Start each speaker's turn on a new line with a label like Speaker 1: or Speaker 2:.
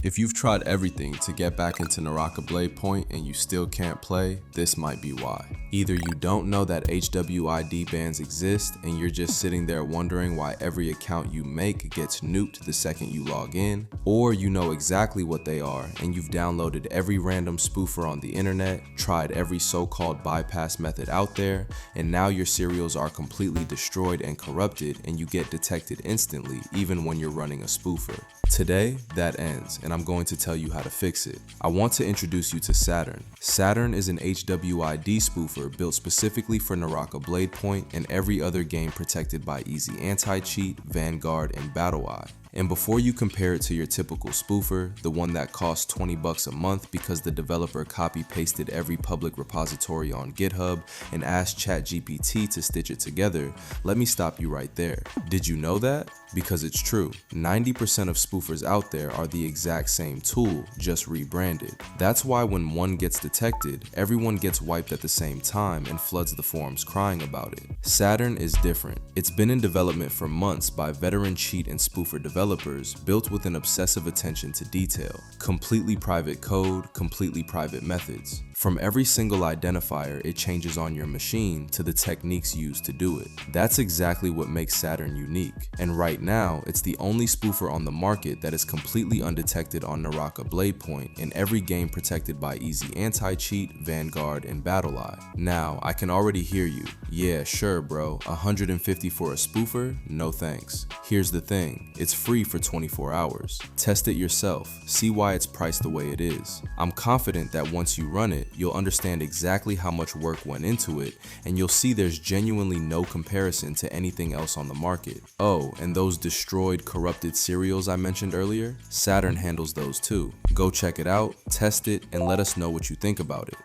Speaker 1: If you've tried everything to get back into Naraka Bladepoint and you still can't play, this might be why. Either you don't know that HWID bans exist and you're just sitting there wondering why every account you make gets nuked the second you log in, or you know exactly what they are and you've downloaded every random spoofer on the internet, tried every so-called bypass method out there, and now your serials are completely destroyed and corrupted and you get detected instantly even when you're running a spoofer. Today, that ends, and I'm going to tell you how to fix it. I want to introduce you to Saturn. Saturn is an HWID spoofer built specifically for Naraka Bladepoint and every other game protected by Easy Anti-Cheat, Vanguard, and BattlEye. And before you compare it to your typical spoofer, the one that costs 20 bucks a month because the developer copy-pasted every public repository on GitHub and asked ChatGPT to stitch it together, let me stop you right there. Did you know that? Because it's true. 90% of spoofers out there are the exact same tool, just rebranded. That's why when one gets detected, everyone gets wiped at the same time and floods the forums crying about it. Saturn is different. It's been in development for months by veteran cheat and spoofer developers, built with an obsessive attention to detail. Completely private code, completely private methods. From every single identifier it changes on your machine to the techniques used to do it. That's exactly what makes Saturn unique. And right now, it's the only spoofer on the market that is completely undetected on Naraka Bladepoint in every game protected by Easy Anti-Cheat, Vanguard, and BattlEye. Now, I can already hear you. Yeah, sure bro, 150 for a spoofer? No thanks. Here's the thing, it's free for 24 hours. Test it yourself, see why it's priced the way it is. I'm confident that once you run it, you'll understand exactly how much work went into it, and you'll see there's genuinely no comparison to anything else on the market. Oh, and those destroyed, corrupted serials I mentioned earlier, Saturn handles those too. Go check it out, test it, and let us know what you think about it.